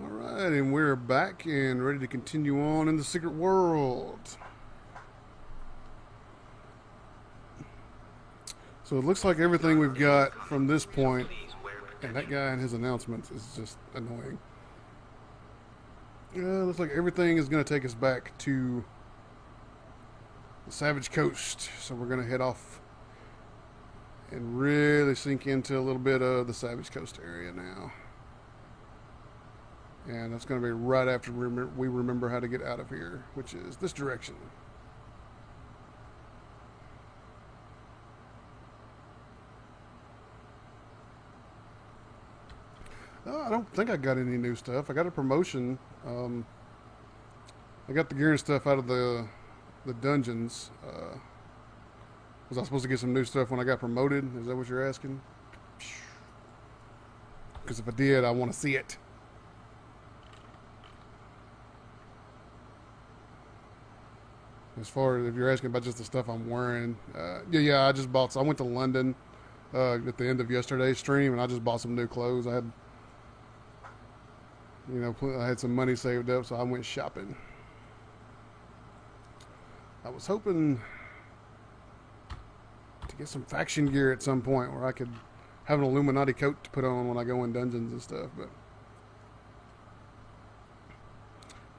Alright, and we're back and ready to continue on in the secret world. So it looks like everything we've got from this point, and that guy and his announcements is just annoying. Looks like everything is going to take us back to the Savage Coast. So we're going to head off and really sink into a little bit of the Savage Coast area now. And that's going to be right after we remember how to get out of here, which is this direction. I don't think I got any new stuff. I got a promotion. I got the gear and stuff out of the dungeons. Was I supposed to get some new stuff when I got promoted? Is that what you're asking? Because if I did, I want to see it. As far as if you're asking about just the stuff I'm wearing, yeah, I just bought. So I went to London at the end of yesterday's stream, and I just bought some new clothes. I had some money saved up, so I went shopping. I was hoping to get some faction gear at some point where I could have an Illuminati coat to put on when I go in dungeons and stuff, but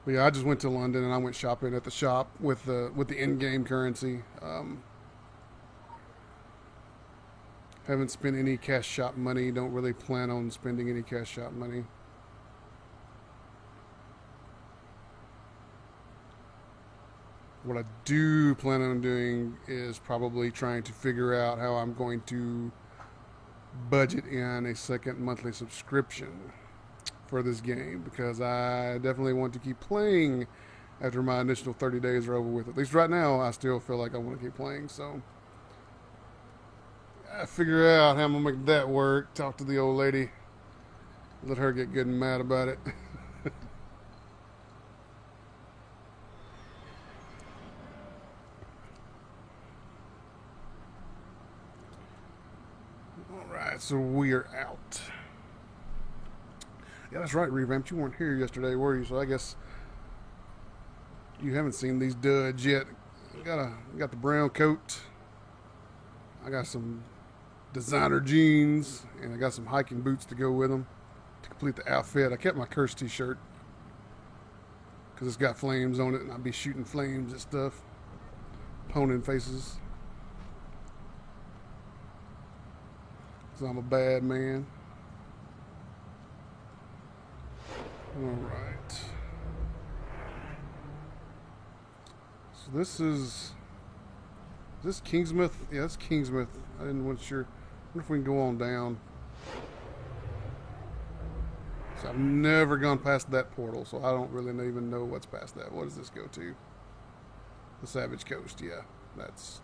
yeah, I just went to London and I went shopping at the shop with the in-game currency. Haven't spent any cash shop money. Don't really plan on spending any cash shop money. What I do plan on doing is probably trying to figure out how I'm going to budget in a second monthly subscription for this game, because I definitely want to keep playing after my initial 30 days are over with. At least right now, I still feel like I want to keep playing, so I figure out how I'm going to make that work. Talk to the old lady. Let her get good and mad about it. Alright, so we are out. Yeah, that's right, Revamped. You weren't here yesterday, were you? So I guess you haven't seen these duds yet. Got the brown coat. I got some designer jeans, and I got some hiking boots to go with them to complete the outfit. I kept my Curse t-shirt because it's got flames on it, and I'll be shooting flames and stuff, poning faces. So I'm a bad man. Alright. So this is this Kingsmouth? Yeah, that's Kingsmouth. I didn't want sure. I wonder if we can go on down. So I've never gone past that portal, so I don't really even know what's past that. What does this go to? The Savage Coast, yeah. That's...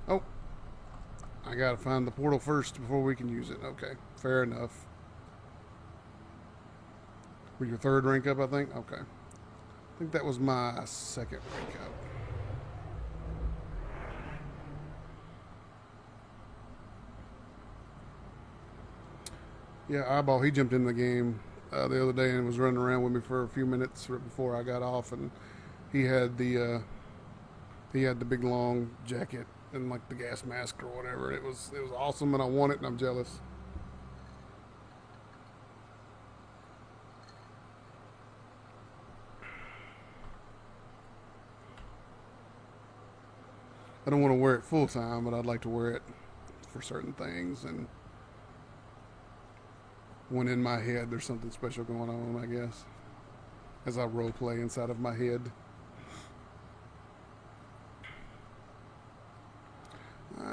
Oh. I gotta find the portal first before we can use it. Okay, fair enough. With your third rank up, I think? Okay. I think that was my second rank up. Yeah, Eyeball, he jumped in the game the other day and was running around with me for a few minutes right before I got off, and he had the big long jacket and like the gas mask or whatever. It was awesome, and I want it, and I'm jealous. I don't want to wear it full time, but I'd like to wear it for certain things, and when in my head there's something special going on, I guess, as I role play inside of my head.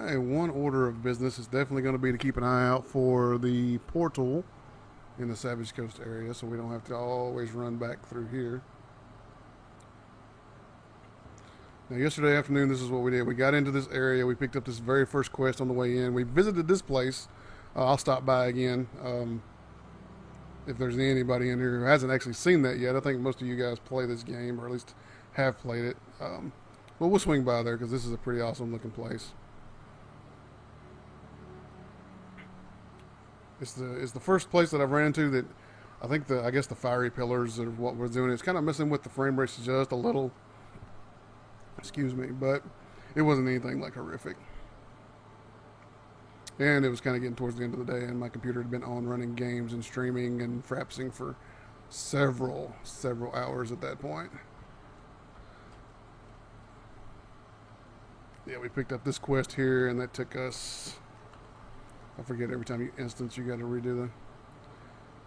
One order of business is definitely going to be to keep an eye out for the portal in the Savage Coast area, so we don't have to always run back through here. Now, yesterday afternoon, this is what we did. We got into this area. We picked up this very first quest on the way in. We visited this place. I'll stop by again if there's anybody in here who hasn't actually seen that yet. I think most of you guys play this game, or at least have played it. But we'll swing by there because this is a pretty awesome looking place. It's the first place that I've ran into that I think I guess the fiery pillars are what we're doing. It's kind of messing with the frame rates just a little. Excuse me, but it wasn't anything like horrific. And it was kind of getting towards the end of the day, and my computer had been on running games and streaming and frapsing for several hours at that point. Yeah, we picked up this quest here, and that took us, I forget, every time you instance, you got to redo the.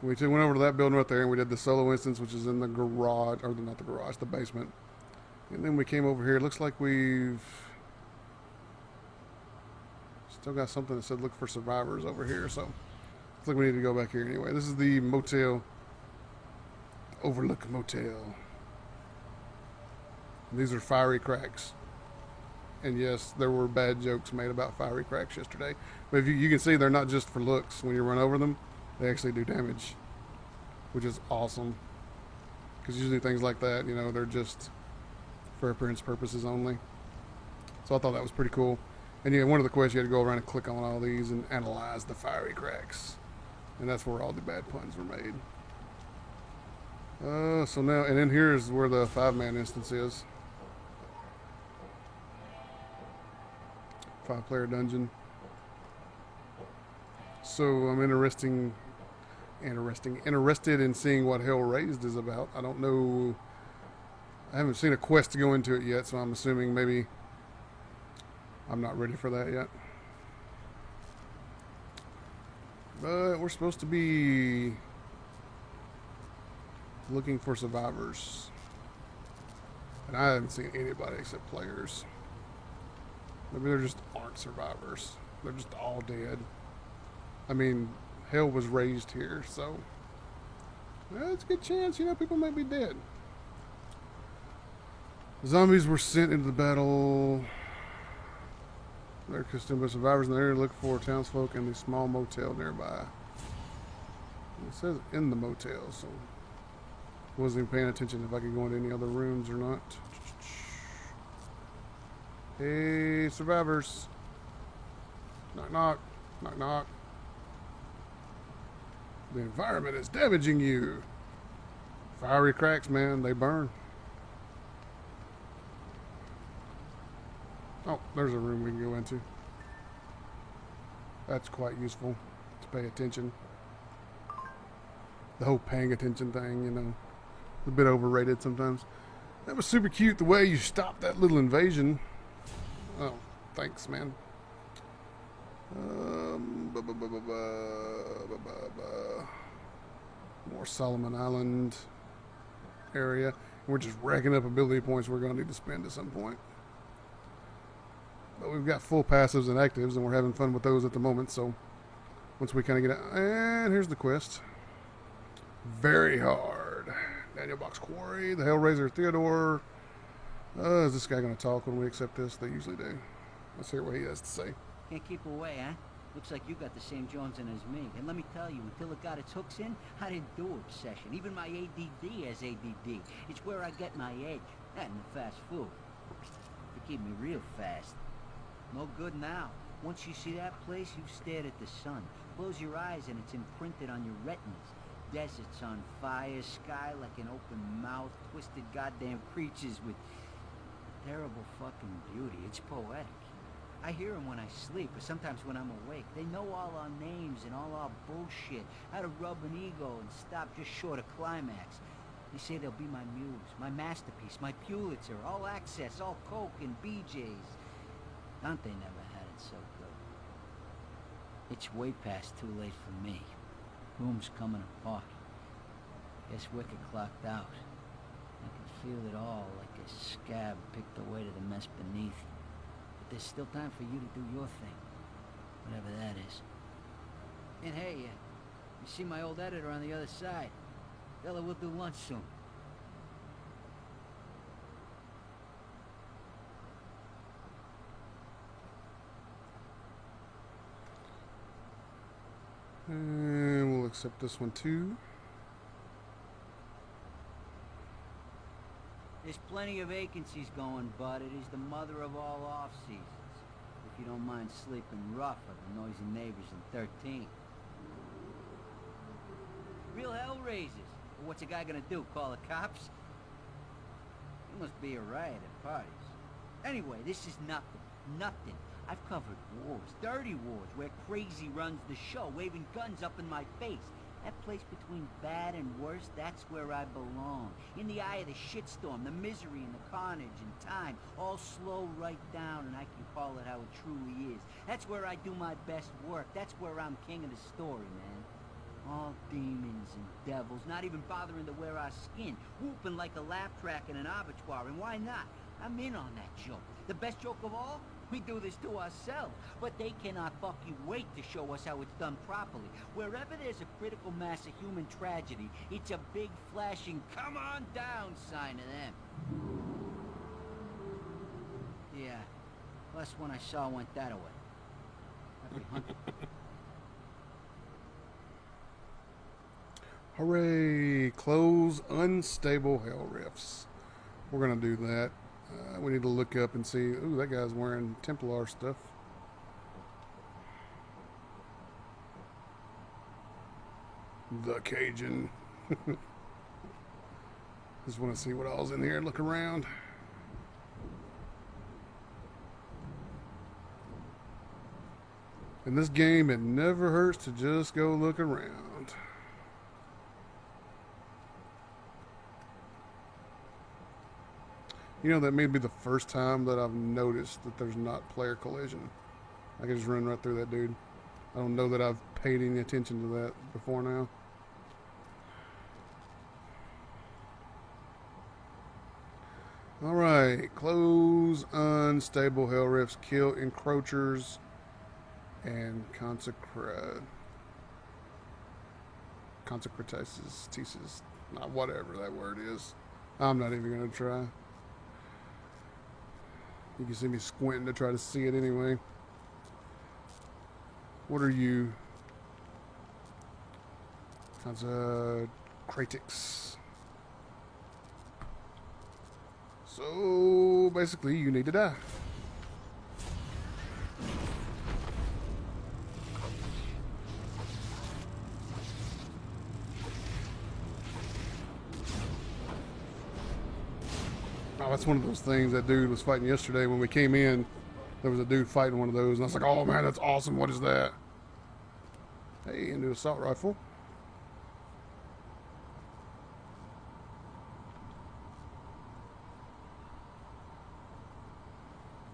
We went over to that building right there, and we did the solo instance, which is in the garage, or not the garage, the basement. And then we came over here. It looks like we've still got something that said look for survivors over here, so looks like we need to go back here anyway. This is the motel, Overlook Motel. And these are fiery cracks. And yes, there were bad jokes made about fiery cracks yesterday. But if you can see, they're not just for looks. When you run over them, they actually do damage, which is awesome. Because usually things like that, you know, they're just for appearance purposes only. So I thought that was pretty cool. And yeah, one of the quests, you had to go around and click on all these and analyze the fiery cracks. And that's where all the bad puns were made. So now, and then here's where the 5-man instance is. 5-player dungeon. So I'm interested in seeing what Hell Raised is about. I don't know. I haven't seen a quest to go into it yet, so I'm assuming maybe I'm not ready for that yet. But we're supposed to be looking for survivors. And I haven't seen anybody except players. Maybe there just aren't survivors. They're just all dead. I mean, hell was raised here, so it's a good chance, you know, people may be dead. Zombies were sent into the battle. There are still survivors in the area to look for townsfolk in the small motel nearby. It says in the motel, so I wasn't even paying attention if I could go into any other rooms or not. Hey, survivors. Knock, knock. Knock, knock. The environment is damaging you. Fiery cracks, man, they burn. Oh, there's a room we can go into. That's quite useful to pay attention. The whole paying attention thing, you know, a bit overrated sometimes. That was super cute, the way you stopped that little invasion. Oh, thanks, man. More Solomon Island area. We're just racking up ability points we're going to need to spend at some point. But we've got full passives and actives, and we're having fun with those at the moment. So once we kind of get out, and here's the quest. Very hard. Daniel Box Quarry, the Hellraiser Theodore. Is this guy going to talk when we accept this? They usually do. Let's hear what he has to say. Can't keep away, huh? Looks like you got the same Jonesing as me. And let me tell you, until it got its hooks in, I didn't do obsession. Even my ADD has ADD. It's where I get my edge. And the fast food. They keep me real fast. No good now. Once you see that place, you've stared at the sun. Close your eyes and it's imprinted on your retinas. Deserts on fire, sky like an open mouth, twisted goddamn creatures with terrible fucking beauty. It's poetic. I hear them when I sleep, or sometimes when I'm awake. They know all our names and all our bullshit. How to rub an ego and stop just short of climax. They say they'll be my muse, my masterpiece, my Pulitzer, all access, all coke and BJ's. Dante never had it so good. It's way past too late for me. Room's coming apart. Guess Wicked clocked out. I can feel it all like a scab picked away to the mess beneath. But there's still time for you to do your thing. Whatever that is. And hey, you see my old editor on the other side. Tell her we'll do lunch soon. And we'll accept this one too. There's plenty of vacancies going, bud. It is the mother of all off-seasons. If you don't mind sleeping rough with the noisy neighbors in 13. Real hell raises. What's a guy gonna do, call the cops? It must be a riot at parties. Anyway, this is nothing. Nothing. I've covered wars, dirty wars, where crazy runs the show, waving guns up in my face. That place between bad and worse, that's where I belong. In the eye of the shitstorm, the misery and the carnage and time, all slow right down, and I can call it how it truly is. That's where I do my best work. That's where I'm king of the story, man. All demons and devils, not even bothering to wear our skin, whooping like a laugh track in an abattoir, and why not? I'm in on that joke. The best joke of all? We do this to ourselves, but they cannot fucking wait to show us how it's done properly. Wherever there's a critical mass of human tragedy, it's a big flashing "come on down" sign to them. Yeah, last one I saw went that way. Happy hunting. Hooray! Close unstable hell rifts. We're gonna do that. We need to look up and see. Ooh, that guy's wearing Templar stuff. The Cajun. Just want to see what all's in here and look around. In this game, it never hurts to just go look around. You know, that may be the first time that I've noticed that there's not player collision. I can just run right through that dude. I don't know that I've paid any attention to that before now. Alright, close unstable hell rifts, kill encroachers, and consecrates, whatever that word is. I'm not even going to try. You can see me squinting to try to see it anyway. What are you? Consecratix. So basically, you need to die. Oh, that's one of those things that dude was fighting yesterday when we came in. There was a dude fighting one of those, and I was like, oh man, that's awesome. What is that? Hey, into assault rifle.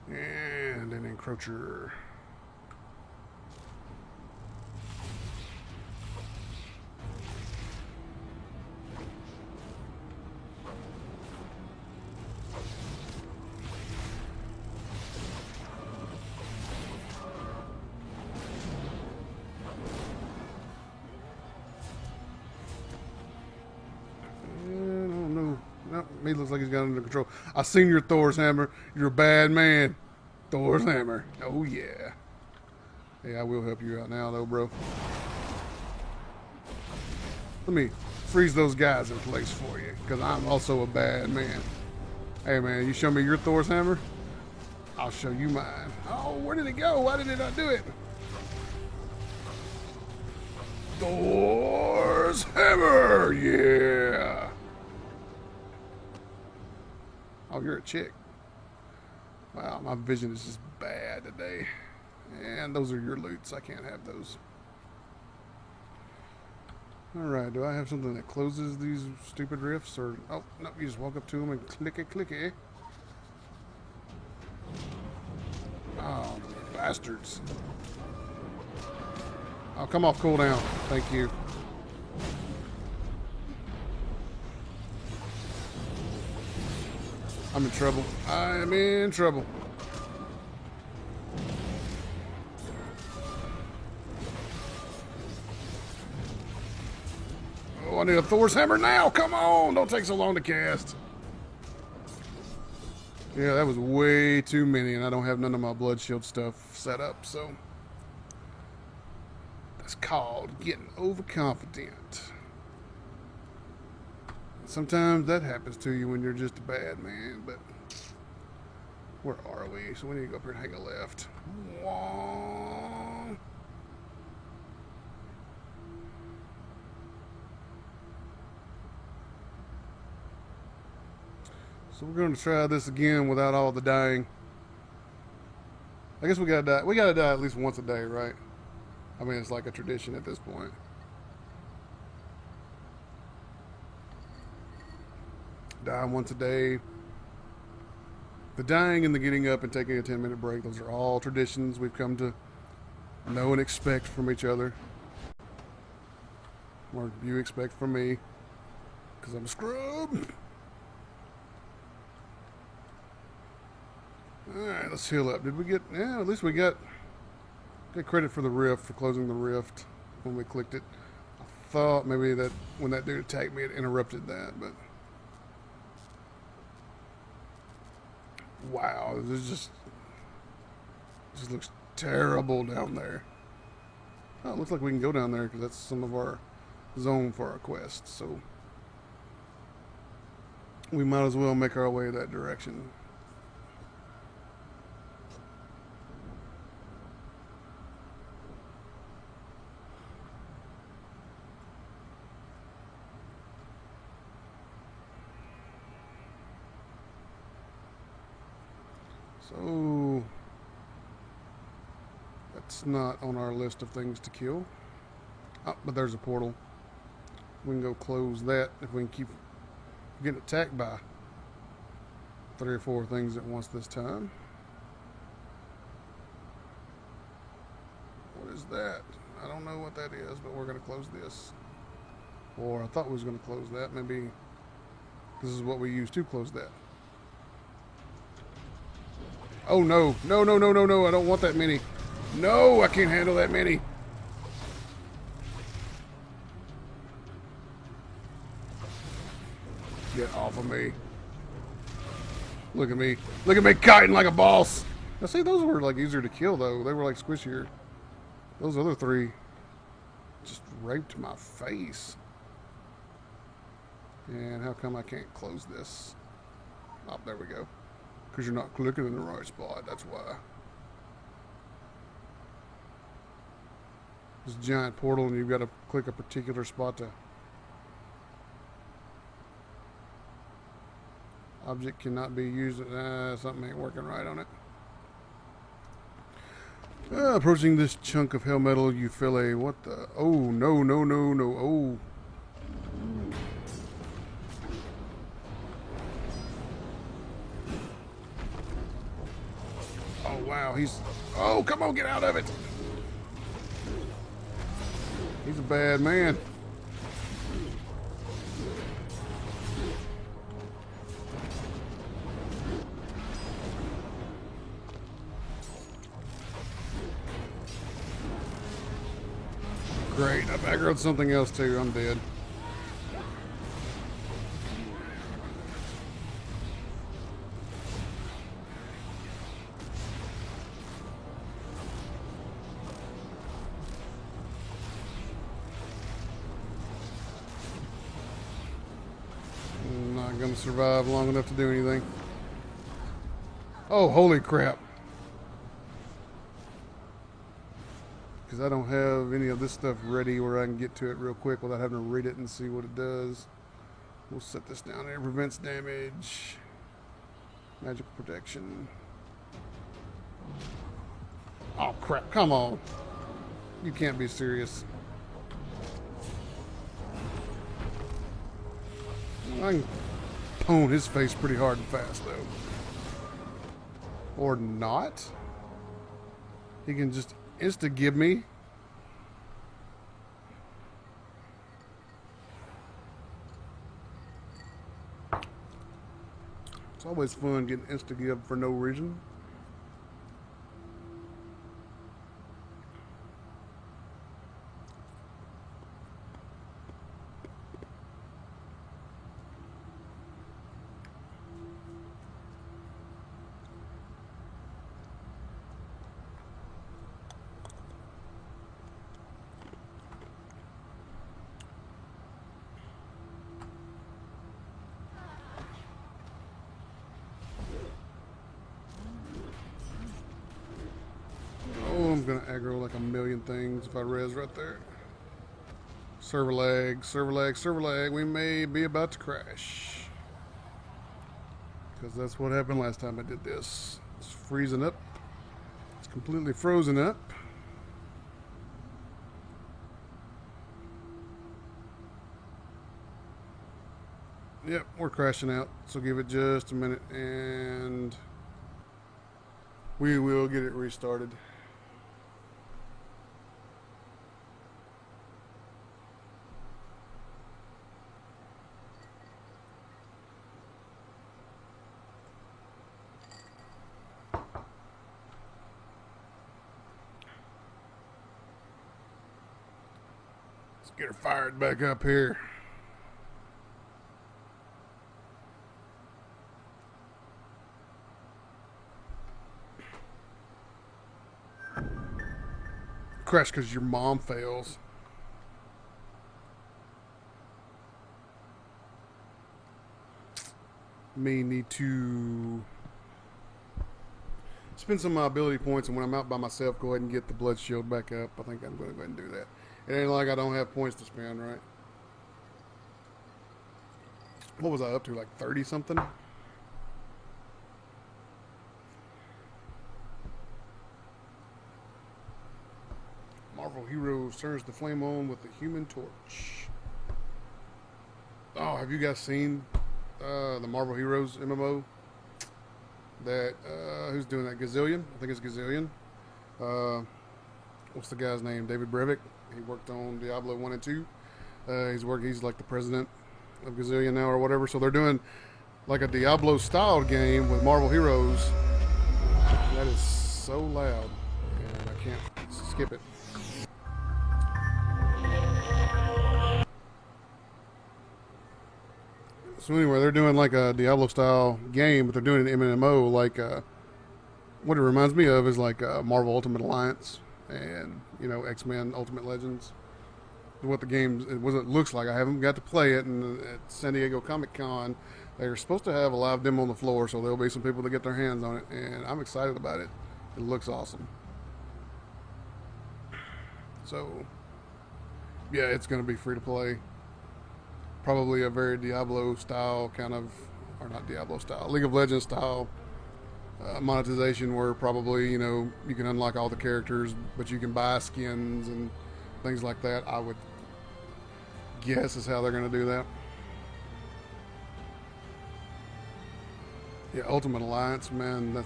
And an encroacher. He looks like he's got it under control. I seen your Thor's hammer. You're a bad man. Thor's hammer. Oh, yeah. Hey, I will help you out now, though, bro. Let me freeze those guys in place for you, because I'm also a bad man. Hey, man, you show me your Thor's hammer, I'll show you mine. Oh, where did it go? Why did it not do it? Thor's hammer. Yeah. Oh, you're a chick. Wow, my vision is just bad today. And those are your loots. I can't have those. Alright, do I have something that closes these stupid rifts? Or, oh, no, you just walk up to them and click it. Oh, bastards. Oh, come off cooldown. Thank you. I'm in trouble. I am in trouble. Oh, I need a Thor's hammer now. Come on. Don't take so long to cast. Yeah, that was way too many, and I don't have none of my blood shield stuff set up, so that's called getting overconfident. Sometimes that happens to you when you're just a bad man, but where are we? So we need to go up here and hang a left. Wah. So we're going to try this again without all the dying. I guess we gotta die. We gotta die at least once a day, right? I mean, it's like a tradition at this point. Die once a day. The dying and the getting up and taking a 10-minute break, those are all traditions we've come to know and expect from each other. Or you expect from me. Because I'm a scrub. Alright, let's heal up. Did we get... Yeah, at least we got credit for the rift, for closing the rift when we clicked it. I thought maybe that when that dude attacked me, it interrupted that, but... Wow, this just looks terrible down there. Oh, it looks like we can go down there because that's some of our zone for our quest, so... We might as well make our way that direction. So, that's not on our list of things to kill. Oh, but there's a portal. We can go close that if we can keep getting attacked by 3 or 4 things at once this time. What is that? I don't know what that is, but we're going to close this. Or I thought we was going to close that. Maybe this is what we used to close that. Oh no, no, no, no, no, no, I don't want that many. No, I can't handle that many. Get off of me. Look at me. Look at me kiting like a boss. Now see, those were like easier to kill though. They were like squishier. Those other 3 just raped my face. And how come I can't close this? Oh, there we go. Because you're not clicking in the right spot, that's why. This giant portal and you've got to click a particular spot to... Object cannot be used. Something ain't working right on it. Approaching this chunk of hell metal, you feel a... What the... Oh, no, no, no, no. Oh. Oh, wow, he's... Oh, come on, get out of it! He's a bad man. Great, I've aggroed something else too, I'm dead. Not gonna survive long enough to do anything. Oh, holy crap. Because I don't have any of this stuff ready where I can get to it real quick without having to read it and see what it does. We'll set this down there. Prevents damage. Magical protection. Oh crap, come on. You can't be serious. I can pwn his face pretty hard and fast though. Or not. He can just insta-give me. It's always fun getting insta-give for no reason. I'm gonna aggro like a million things if I res right there. Server lag, server lag, server lag. We may be about to crash. because that's what happened last time I did this. It's freezing up. It's completely frozen up. Yep, we're crashing out, so give it just a minute and we will get it restarted. Let's get her fired back up here. Crash because your mom fails. May need to spend some of my ability points, and when I'm out by myself, go ahead and get the blood shield back up. I think I'm going to go ahead and do that. It ain't like I don't have points to spend, right? What was I up to, like 30 something? Marvel Heroes turns the flame on with the Human Torch. Oh, have you guys seen the Marvel Heroes MMO? That who's doing that? Gazillion? I think it's Gazillion. What's the guy's name? David Brevik. He worked on Diablo 1 and 2. He's like the president of Gazillion now or whatever. So they're doing like a Diablo style game with Marvel Heroes. That is so loud, and I can't skip it. So anyway, they're doing like a Diablo style game, but they're doing an MMO. Like what it reminds me of is like Marvel Ultimate Alliance and X-Men Ultimate Legends. What the game it looks like. I haven't got to play it, and at San Diego Comic Con they're supposed to have a live demo on the floor, so there'll be some people that get their hands on it, and I'm excited about it. It looks awesome. So yeah, it's going to be free to play. Probably a very Diablo style kind of, or not Diablo style, League of Legends style monetization, where probably you can unlock all the characters, but you can buy skins and things like that. I would guess is how they're going to do that. Yeah, Ultimate Alliance, man,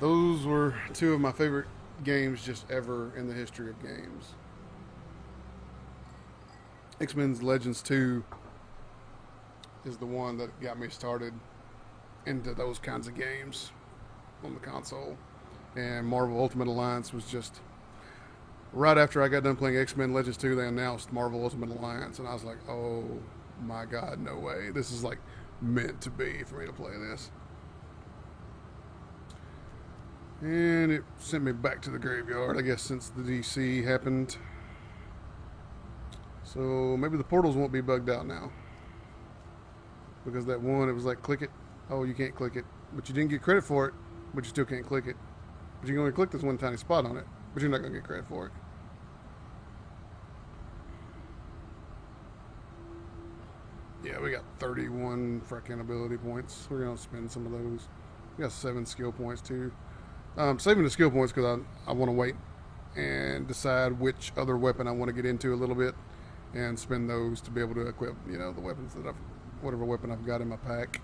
those were two of my favorite games just ever in the history of games. X-Men Legends 2 is the one that got me started into those kinds of games on the console. And Marvel Ultimate Alliance was just right after I got done playing X-Men Legends 2, they announced Marvel Ultimate Alliance, and I was like, oh my god, no way. This is like meant to be for me to play this. And it sent me back to the graveyard, I guess, since the DC happened. So maybe the portals won't be bugged out now. Because that one, it was like, click it. Oh, you can't click it. But you didn't get credit for it, but you still can't click it. But you can only click this one tiny spot on it, but you're not going to get credit for it. Yeah, we got 31 frickin' ability points. We're going to spend some of those. We got 7 skill points too. Saving the skill points because I want to wait and decide which other weapon I want to get into a little bit, and spend those to be able to equip, the weapons that whatever weapon I've got in my pack.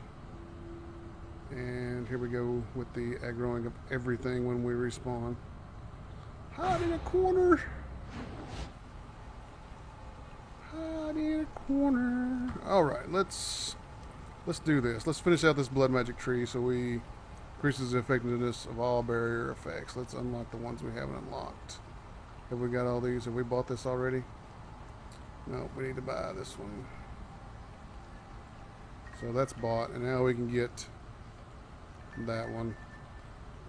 And here we go with the aggroing of everything when we respawn. Hide in a corner. Hide in a corner. All right, let's do this. Let's finish out this blood magic tree so we increases the effectiveness of all barrier effects. Let's unlock the ones we haven't unlocked. Have we got all these? Have we bought this already? No, we need to buy this one. So that's bought, and now we can get that one.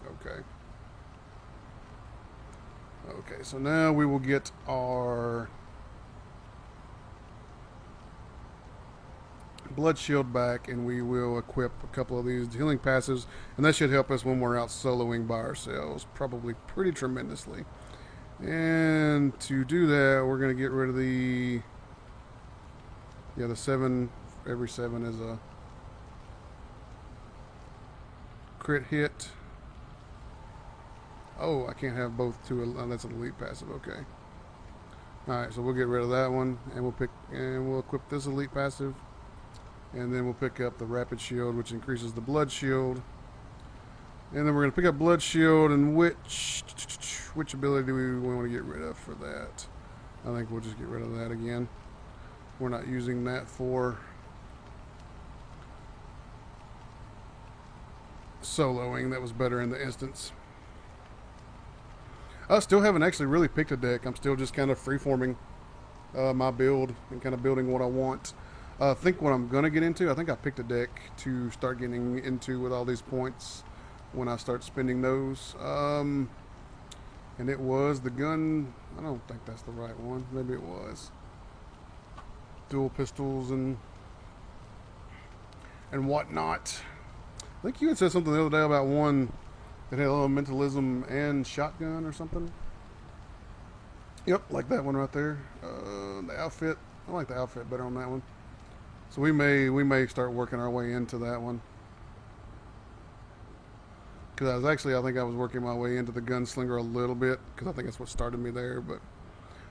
Okay. Okay, so now we will get our blood shield back, and we will equip a couple of these healing passes, and that should help us when we're out soloing by ourselves, probably pretty tremendously. And to do that, we're going to get rid of the 7. Every 7 is a crit hit. Oh, I can't have both two. Oh, that's an elite passive. Okay. All right, so we'll get rid of that one, and we'll equip this elite passive, and then we'll pick up the rapid shield, which increases the blood shield. And then we're gonna pick up blood shield, and which ability do we want to get rid of for that? I think we'll just get rid of that again. We're not using that for soloing. That was better in the instance. I still haven't actually really picked a deck. I'm still just kind of freeforming my build and kind of building what I want. I think what I'm going to get into, I think I picked a deck to start getting into with all these points when I start spending those. And it was the gun. I don't think that's the right one. Maybe it was. Dual pistols and whatnot. I think you had said something the other day about one that had elementalism and shotgun or something. Yep, like that one right there. The outfit, I like the outfit better on that one. So we may start working our way into that one. Because I think I was working my way into the gunslinger a little bit, because I think that's what started me there. But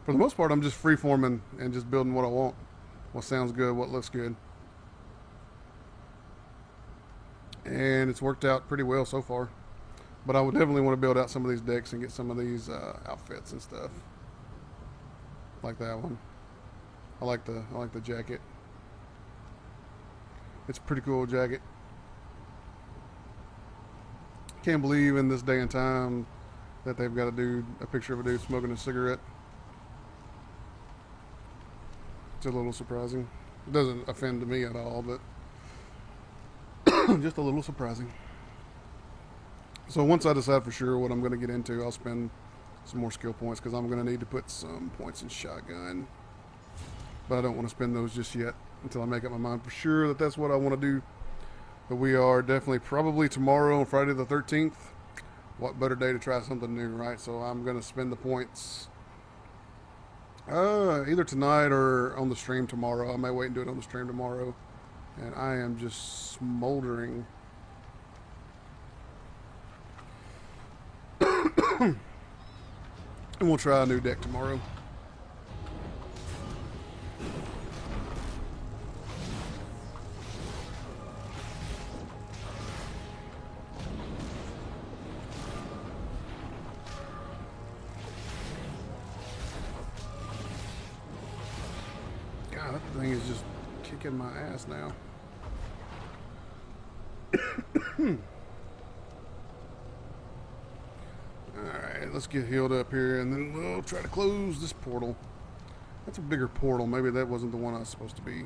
for the most part, I'm just freeforming and just building what I want, what sounds good, what looks good. And it's worked out pretty well so far. But I would definitely want to build out some of these decks and get some of these outfits and stuff. Like that one. I like the jacket. It's a pretty cool jacket. Can't believe in this day and time that they've got a picture of a dude smoking a cigarette. It's a little surprising. It doesn't offend me at all, but just a little surprising. So once I decide for sure what I'm going to get into, I'll spend some more skill points, because I'm going to need to put some points in shotgun. But I don't want to spend those just yet until I make up my mind for sure that that's what I want to do. But we are definitely probably tomorrow on Friday the 13th. What better day to try something new, right? So I'm going to spend the points either tonight or on the stream tomorrow. I may wait and do it on the stream tomorrow. And I am just smoldering. And we'll try a new deck tomorrow. God, that thing is just kicking my ass now. Alright, let's get healed up here, and then we'll try to close this portal. That's a bigger portal. Maybe that wasn't the one I was supposed to be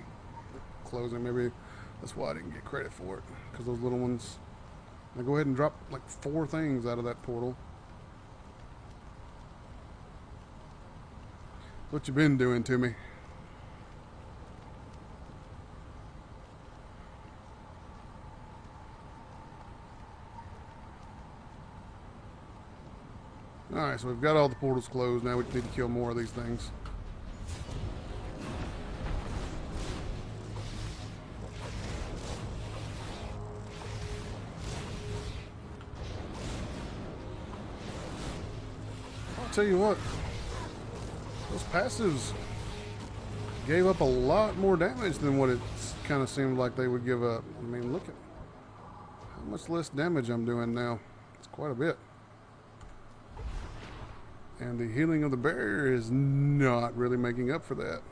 closing. Maybe that's why I didn't get credit for it, because those little ones. I go ahead and drop like 4 things out of that portal. What you been doing to me? Alright, so we've got all the portals closed. Now we need to kill more of these things. I'll tell you what, those passives gave up a lot more damage than what it kind of seemed like they would give up. I mean, look at how much less damage I'm doing now. It's quite a bit. And the healing of the barrier is not really making up for that.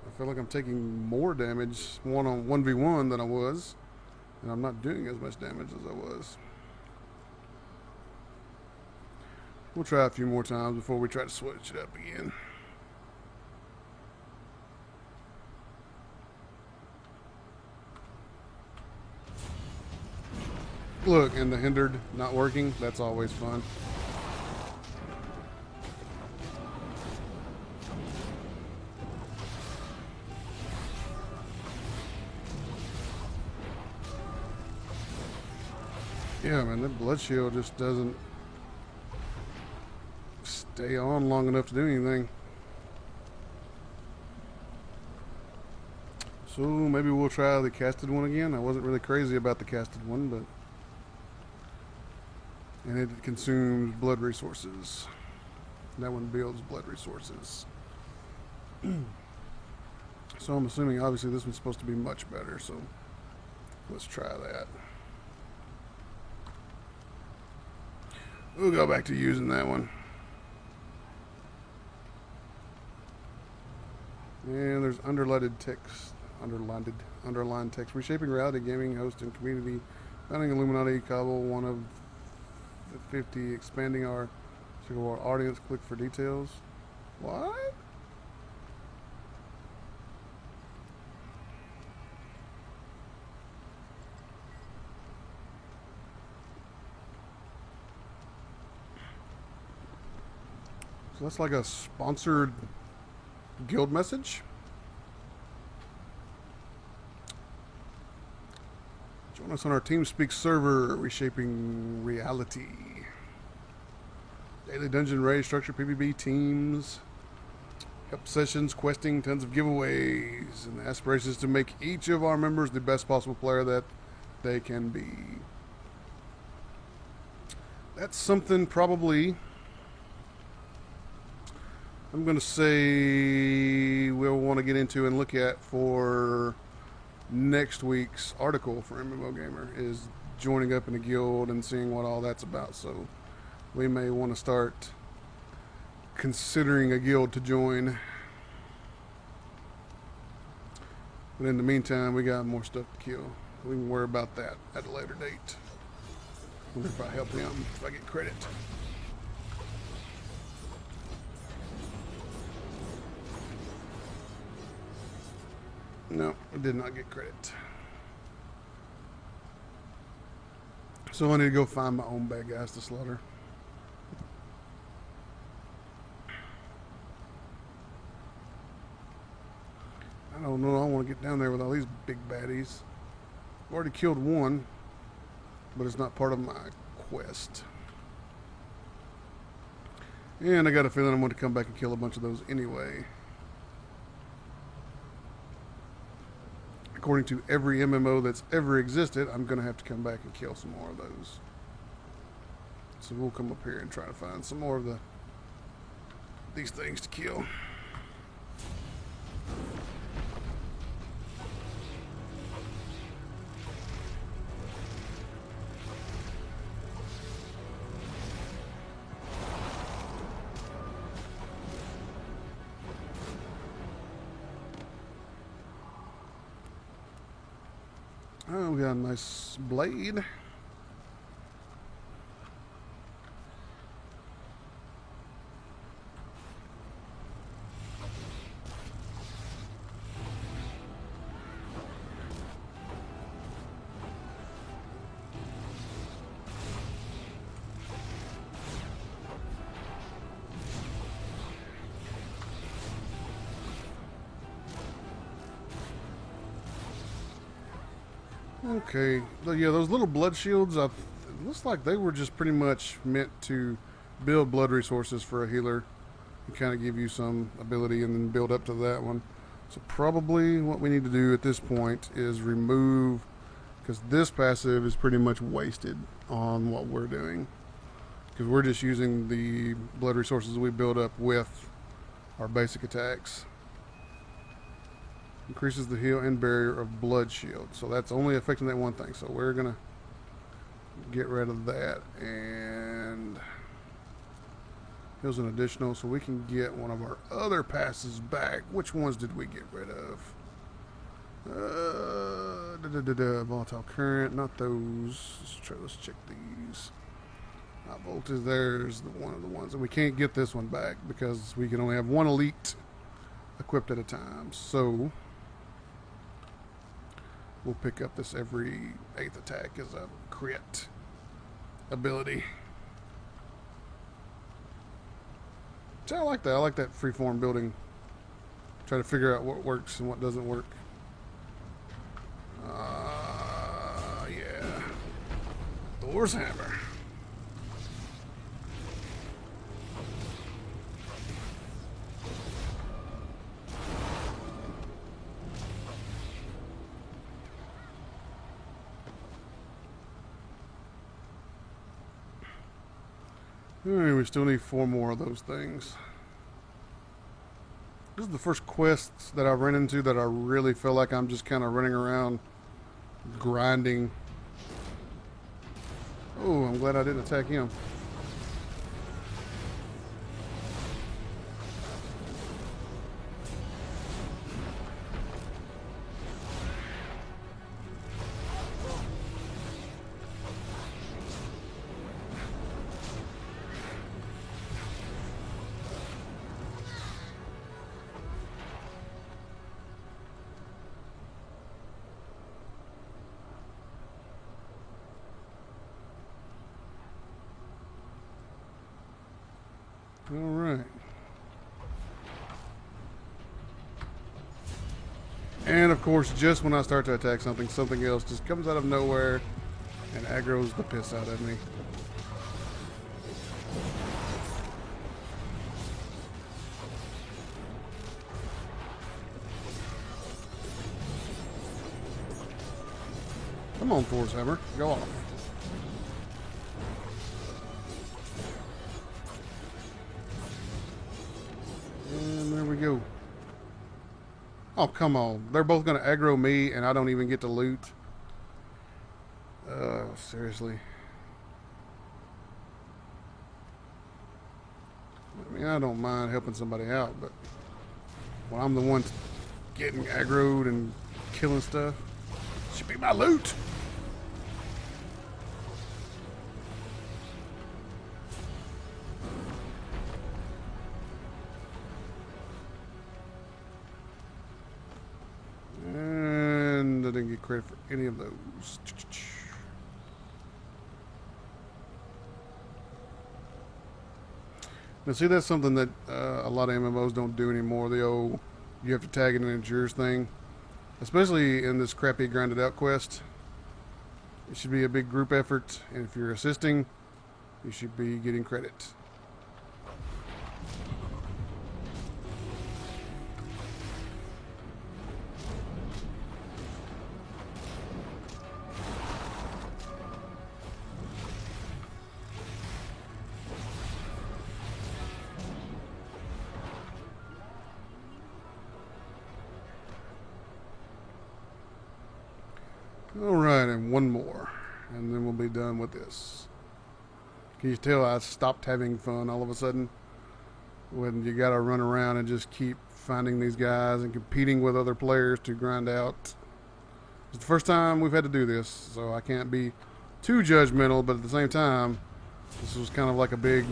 I feel like I'm taking more damage on 1v1 than I was, and I'm not doing as much damage as I was. We'll try a few more times before we try to switch it up again. Look, and the hindered not working, that's always fun. Yeah, man, that blood shield just doesn't stay on long enough to do anything. So maybe we'll try the casted one again. I wasn't really crazy about the casted one, but... And it consumes blood resources. That one builds blood resources. So I'm assuming obviously this one's supposed to be much better, so let's try that. We'll go back to using that one. And there's underlined text, underlined text. Reshaping reality, gaming, host, and community. Founding Illuminati, Kabul, one of the 50. Expanding our audience. Click for details. What? So that's like a sponsored guild message. Join us on our TeamSpeak server, Reshaping Reality. Daily dungeon raid, structure PvP teams, help sessions, questing, tons of giveaways, and the aspiration is to make each of our members the best possible player that they can be. That's something probably I'm going to say we'll want to get into and look at for next week's article for MMO Gamer, is joining up in a guild and seeing what all that's about. So we may want to start considering a guild to join. But in the meantime, we got more stuff to kill. We can worry about that at a later date. Wonder if I help him, if I get credit. No, I did not get credit. So I need to go find my own bad guys to slaughter. I don't know. I want to get down there with all these big baddies. I've already killed one, but it's not part of my quest. And I got a feeling I'm going to come back and kill a bunch of those anyway. According to every MMO that's ever existed, I'm going to have to come back and kill some more of those. So we'll come up here and try to find some more of these things to kill. Oh, we got a nice blade. Okay, yeah, those little blood shields, it looks like they were just pretty much meant to build blood resources for a healer and kind of give you some ability and then build up to that one. So probably what we need to do at this point is remove, because this passive is pretty much wasted on what we're doing, because we're just using the blood resources we build up with our basic attacks. Increases the heal and barrier of blood shield. So that's only affecting that one thing. So we're going to get rid of that. And here's an additional. So we can get one of our other passes back. Which ones did we get rid of? Volatile current. Not those. Let's check these. High voltage. There's one of the ones. And we can't get this one back because we can only have one elite equipped at a time. So we'll pick up this every 8th attack as a crit ability. So I like that. I like that freeform building. Try to figure out what works and what doesn't work. Yeah. Thor's hammer. Alright, we still need 4 more of those things. This is the first quest that I've run into that I really feel like I'm just kind of running around grinding. Oh, I'm glad I didn't attack him. All right. And of course, just when I start to attack something, something else just comes out of nowhere and aggroes the piss out of me. Come on, Thor's Hammer, go off. And there we go. Oh, come on. They're both going to aggro me, and I don't even get to loot. Seriously. I mean, I don't mind helping somebody out, but when I'm the one getting aggroed and killing stuff, it should be my loot. And I didn't get credit for any of those. Now, see, that's something that a lot of MMOs don't do anymore. The old, you have to tag it and it's yours thing. Especially in this crappy grinded out quest. It should be a big group effort, and if you're assisting, you should be getting credit. Alright, and one more. And then we'll be done with this. Can you tell I stopped having fun all of a sudden? When you gotta run around and just keep finding these guys and competing with other players to grind out. It's the first time we've had to do this, so I can't be too judgmental, but at the same time, this was kind of like a big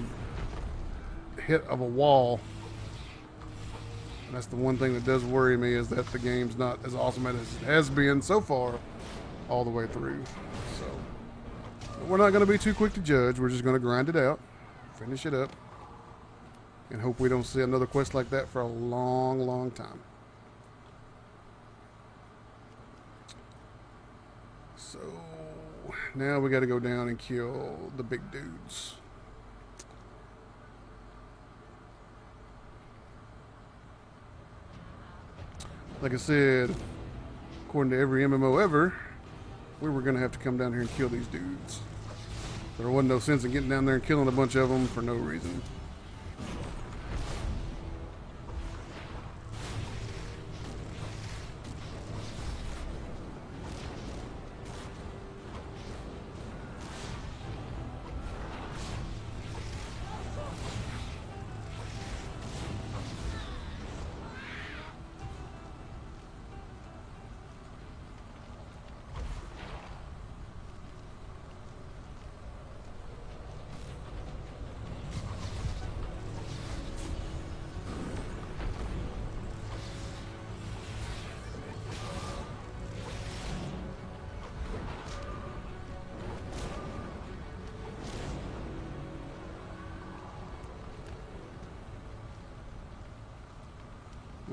hit of a wall. And that's the one thing that does worry me, is that the game's not as awesome as it has been so far all the way through. So we're not going to be too quick to judge. We're just going to grind it out, finish it up, and hope we don't see another quest like that for a long, long time. So now we got to go down and kill the big dudes. Like I said, according to every MMO ever, we were going to have to come down here and kill these dudes. There wasn't no sense in getting down there and killing a bunch of them for no reason.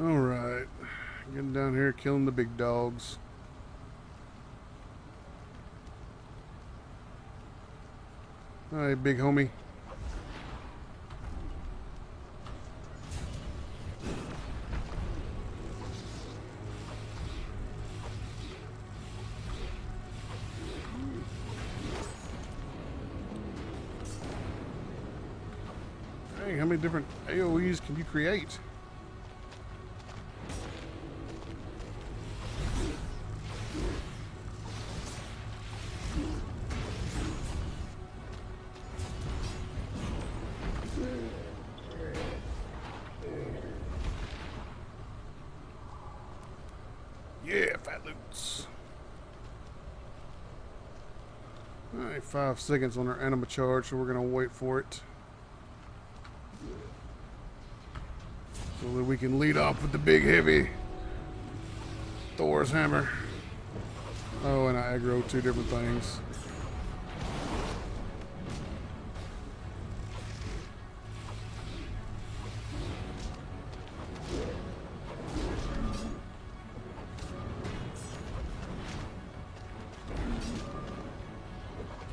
Alright, getting down here, killing the big dogs. Alright, big homie. Dang, how many different AoEs can you create? Yeah, fat loots. Alright, 5 seconds on our anima charge, so we're gonna wait for it. So that we can lead off with the big heavy Thor's hammer. Oh, and I aggro 2 different things.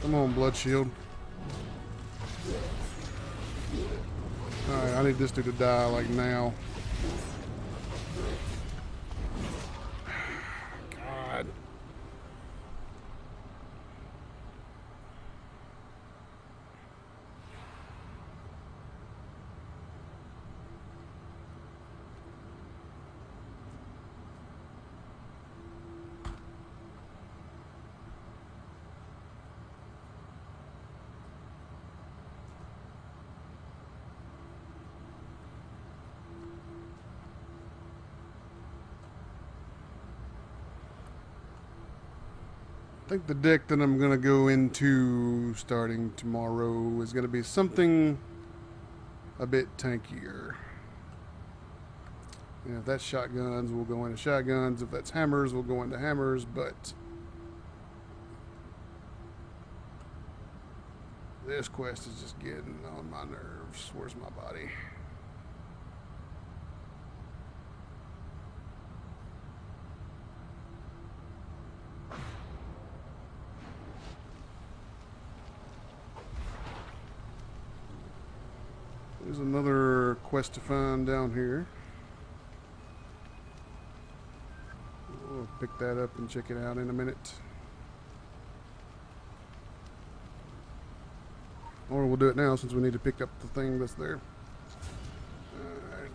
Come on, Blood Shield. Alright, I need this dude to die, like, now. God. I think the deck that I'm going to go into starting tomorrow is going to be something a bit tankier. And if that's shotguns, we'll go into shotguns. If that's hammers, we'll go into hammers. But this quest is just getting on my nerves. Where's my body? There's another quest to find down here. We'll pick that up and check it out in a minute. Or we'll do it now since we need to pick up the thing that's there.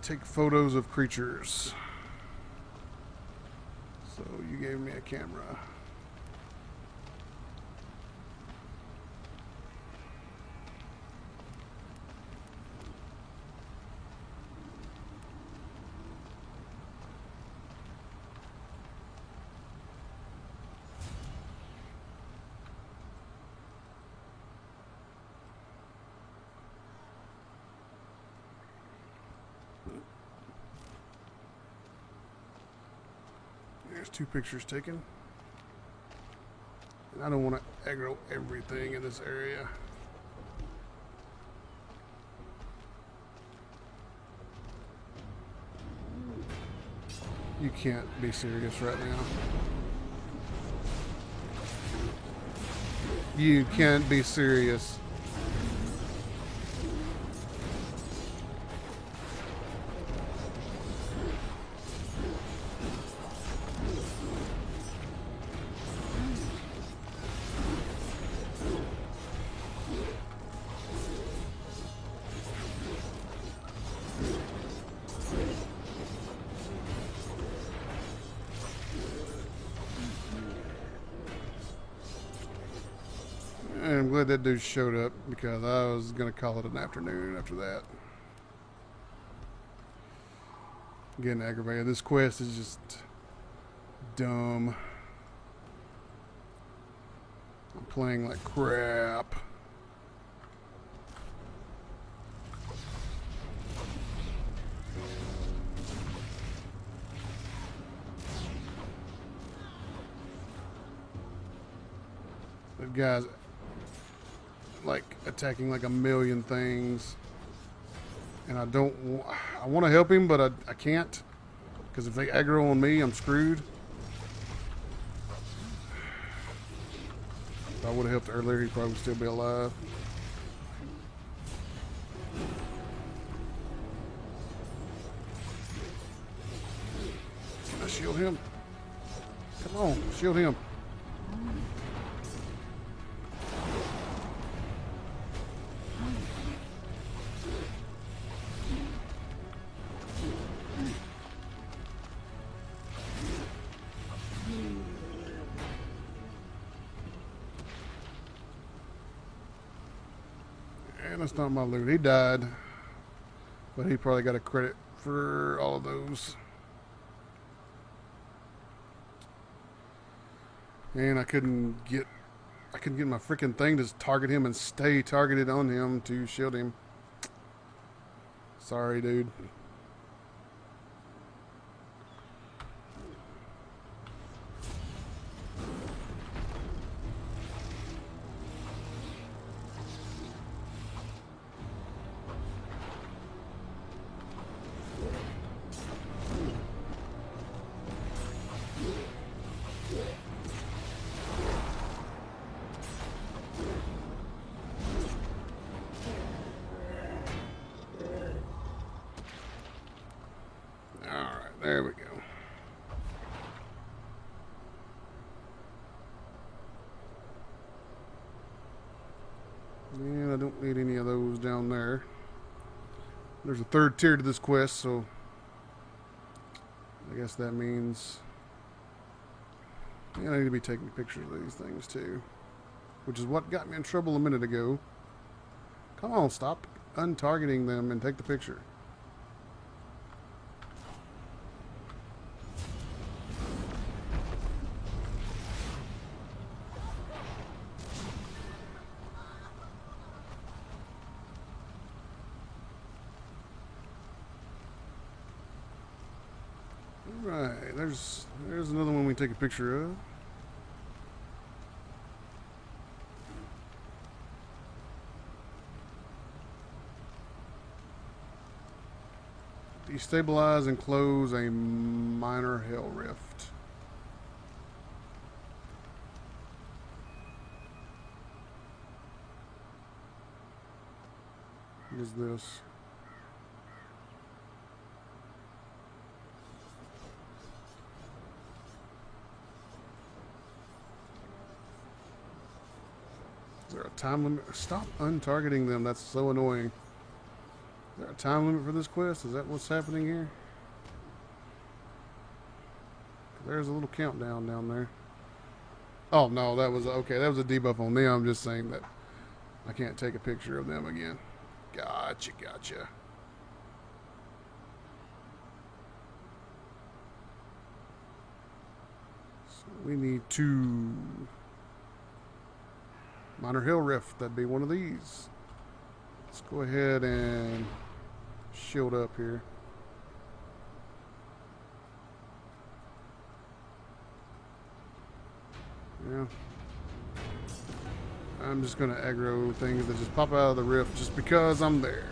Take photos of creatures. So you gave me a camera. There's 2 pictures taken. And I don't want to aggro everything in this area. You can't be serious right now. You can't be serious. And I'm glad that dude showed up because I was going to call it an afternoon after that. Getting aggravated. This quest is just dumb. I'm playing like crap. That guy's like attacking like a million things, and I want to help him, but I can't, because if they aggro on me, I'm screwed. If I would have helped earlier, he'd probably still be alive. Can I shield him? Come on, shield him. that's not my loot. He died, but he probably got a credit for all of those. And I couldn't get my freaking thing to target him and stay targeted on him to shield him. Sorry, dude. Alright, there we go. And I don't need any of those down there. There's a third tier to this quest, so I guess that means I need to be taking pictures of these things too, which is what got me in trouble a minute ago. Come on, stop untargeting them and take the picture. Right, there's another one we take a picture of. Destabilize and close a minor hell rift. What is this? Is there a time limit? Stop untargeting them. That's so annoying. Is there a time limit for this quest? Is that what's happening here? There's a little countdown down there. Oh, no, that was okay. That was a debuff on them. I'm just saying that I can't take a picture of them again. Gotcha, gotcha. So we need two. Minor Hill Rift, that'd be one of these. Let's go ahead and shield up here. Yeah. I'm just going to aggro things that just pop out of the rift just because I'm there.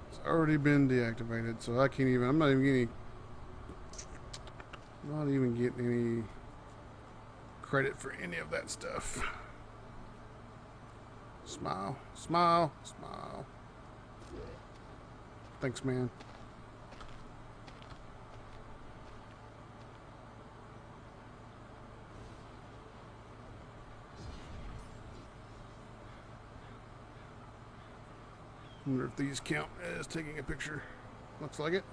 It's already been deactivated, so I can't even. I'm not even getting any credit for any of that stuff. Smile, smile, smile. Thanks, man. I wonder if these count as taking a picture. Looks like it.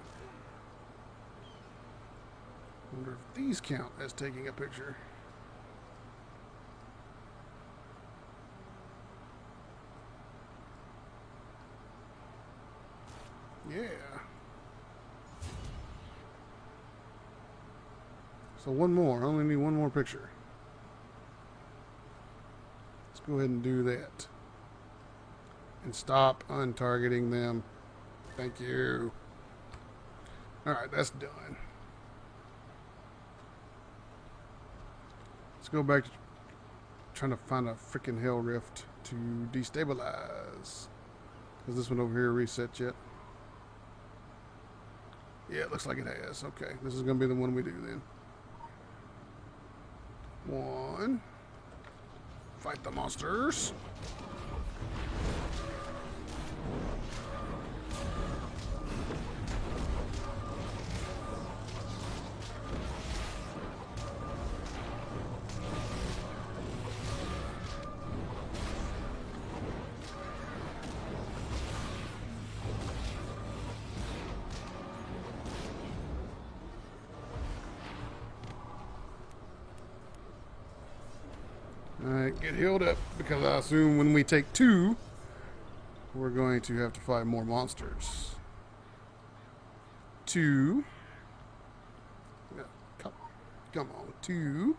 I wonder if these count as taking a picture. Yeah. So one more. I only need one more picture. Let's go ahead and do that. And stop untargeting them. Thank you. Alright, that's done. Let's go back to trying to find a freaking hell rift to destabilize. Has this one over here reset yet? Yeah, it looks like it has. Okay, this is going to be the one we do then. 1. Fight the monsters. Alright, get healed up, because I assume when we take 2, we're going to have to fight more monsters. 2. Yeah, come on, 2.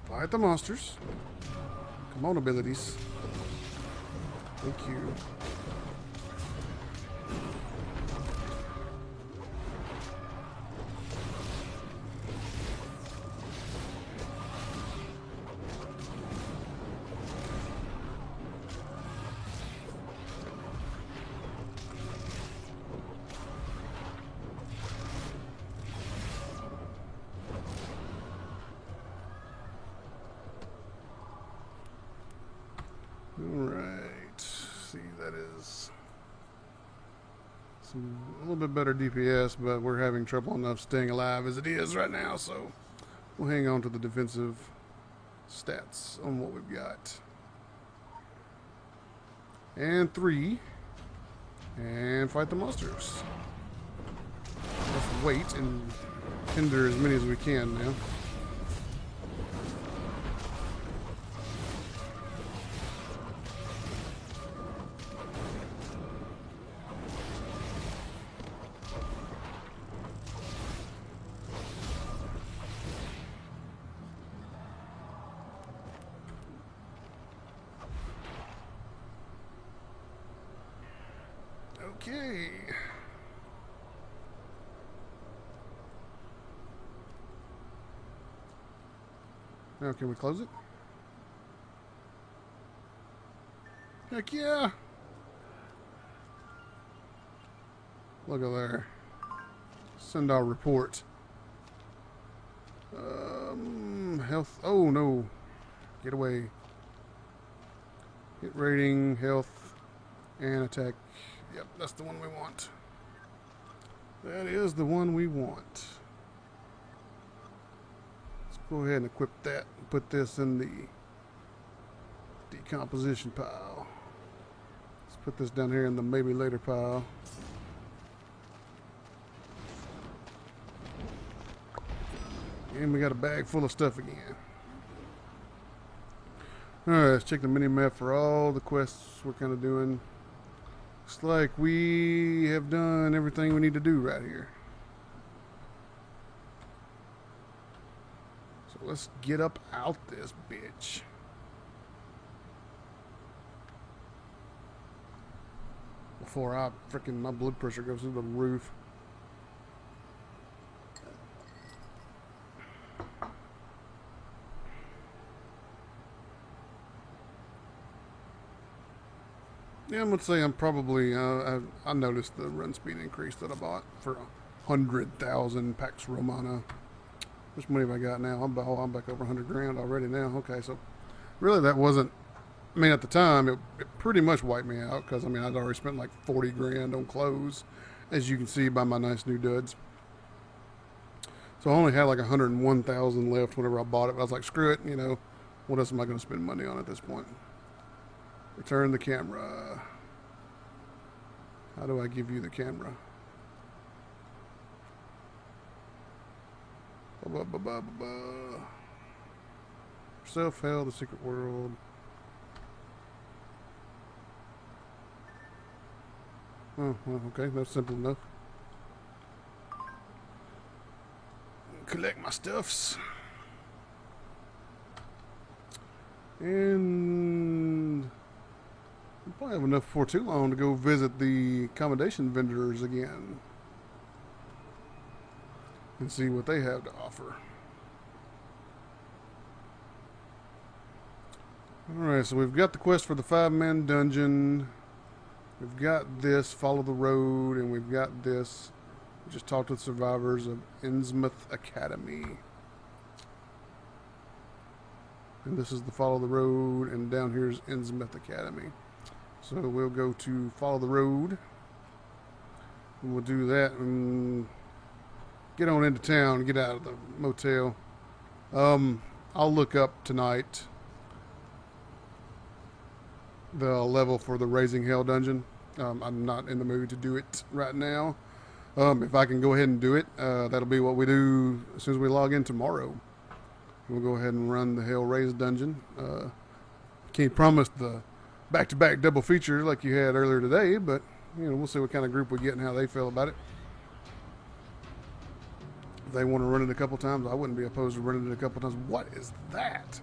Fight the monsters. Come on, abilities. Thank you. Alright, see, that is a little bit better DPS, but we're having trouble enough staying alive as it is right now, so we'll hang on to the defensive stats on what we've got. And 3, and fight the monsters. Let's wait and hinder as many as we can now. Okay. Now can we close it? Heck yeah! Look at there. Send our report. Health. Oh no. Get away. Hit rating, health, and attack. Yep, that's the one we want. That is the one we want. Let's go ahead and equip that and put this in the decomposition pile. Let's put this down here in the maybe later pile. And we got a bag full of stuff again. Alright, let's check the mini-map for all the quests we're kind of doing. Looks like we have done everything we need to do right here. So let's get up out this bitch. Before my blood pressure goes through the roof. Yeah, I'm gonna say I'm probably. I noticed the run speed increase that I bought for 100,000 Pax Romana. How much money have I got now? I'm back over 100 grand already now. Okay, so really that wasn't. I mean, at the time it pretty much wiped me out because I mean I'd already spent like 40 grand on clothes, as you can see by my nice new duds. So I only had like 101,000 left whenever I bought it. But I was like, screw it, you know, what else am I going to spend money on at this point? Return the camera. How do I give you the camera? Self-hell, the secret world. Oh, well, okay, that's simple enough. Collect my stuffs. And we'll probably have enough before too long to go visit the accommodation vendors again and see what they have to offer. Alright, so we've got the quest for the 5-man dungeon. We've got this, follow the road, and we've got this. We just talked with survivors of Innsmouth Academy. And this is the follow the road, and down here is Innsmouth Academy. So we'll go to follow the road. And we'll do that and get on into town, get out of the motel. I'll look up tonight the level for the Raising Hell dungeon. I'm not in the mood to do it right now. If I can go ahead and do it, that'll be what we do as soon as we log in tomorrow. We'll go ahead and run the Hell Raised dungeon. Can't promise the back-to-back double feature like you had earlier today, but we'll see what kind of group we get and how they feel about it. If they want to run it a couple times, I wouldn't be opposed to running it a couple times. What is that?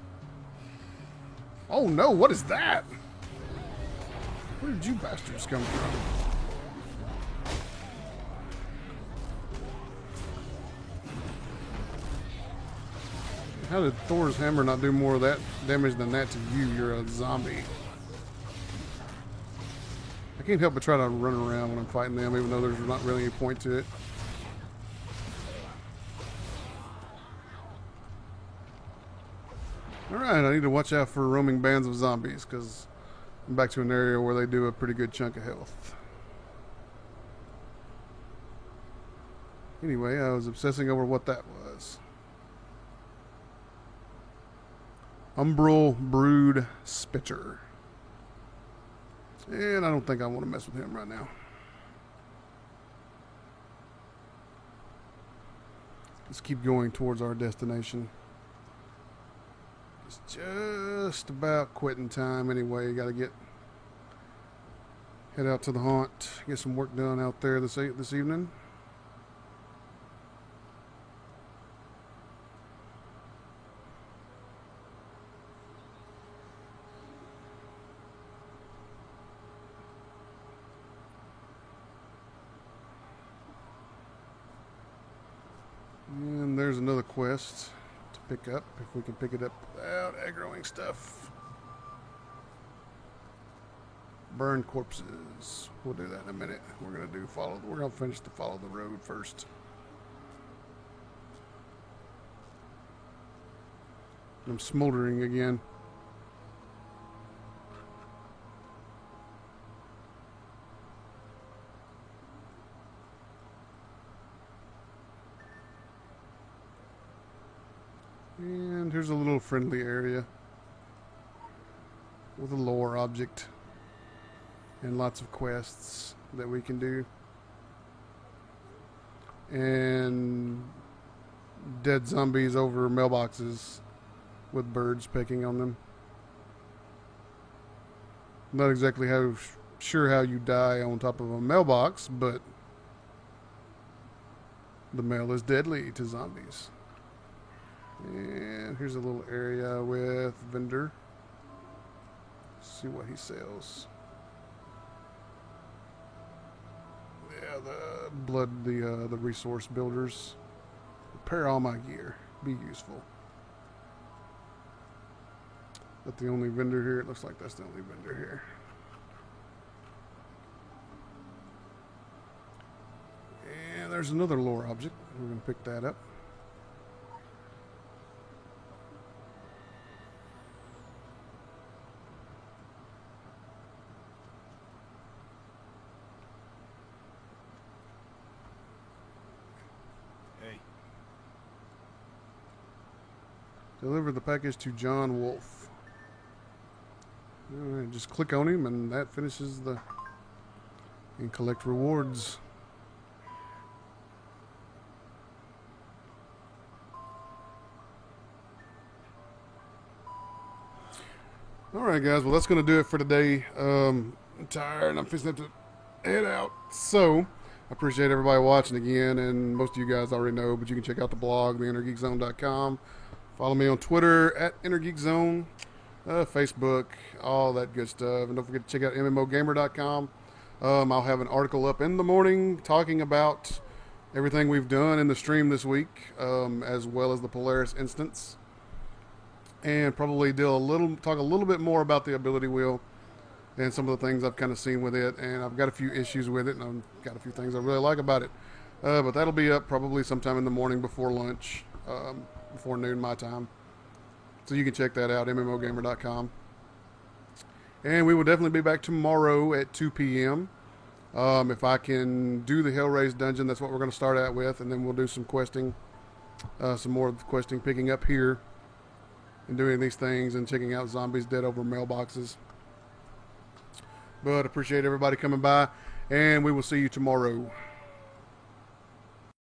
Oh no, what is that? Where did you bastards come from? How did Thor's hammer not do more of that damage than that to you? You're a zombie. I can't help but try to run around when I'm fighting them, even though there's not really any point to it. Alright, I need to watch out for roaming bands of zombies, because I'm back to an area where they do a pretty good chunk of health. Anyway, I was obsessing over what that was. Umbral Brood Spitter. And I don't think I want to mess with him right now. Let's keep going towards our destination. It's just about quitting time anyway. Got to head out to the haunt, get some work done out there this evening. And there's another quest to pick up, if we can pick it up without aggroing stuff. Burn corpses. We'll do that in a minute. We're gonna finish the follow the road first. I'm smoldering again. And here's a little friendly area with a lore object and lots of quests that we can do. And dead zombies over mailboxes with birds pecking on them. Not exactly sure how you die on top of a mailbox, but the mail is deadly to zombies. And here's a little area with vendor. Let's see what he sells. Yeah, the resource builders. Repair all my gear. Be useful. Is that the only vendor here? It looks like that's the only vendor here. And there's another lore object. We're going to pick that up. Deliver the package to John Wolf. Alright, just click on him and that finishes and collect rewards. Alright guys, well that's going to do it for today. I'm tired and I'm fixing to head out. So, I appreciate everybody watching again, and most of you guys already know, but you can check out the blog, theinnergeekzone.com. Follow me on Twitter at InnerGeekZone, Facebook, all that good stuff. And don't forget to check out MMOgamer.com. I'll have an article up in the morning talking about everything we've done in the stream this week, as well as the Polaris instance. and probably talk a little bit more about the ability wheel and some of the things I've kind of seen with it. And I've got a few issues with it, and I've got a few things I really like about it. But that'll be up probably sometime in the morning before lunch, before noon my time. So you can check that out, MMOgamer.com. And we will definitely be back tomorrow at 2 p.m. If I can do the Hellraise dungeon, that's what we're going to start out with, and then we'll do some questing, some more questing, picking up here and doing these things and checking out Zombies Dead Over mailboxes. But appreciate everybody coming by, and we will see you tomorrow.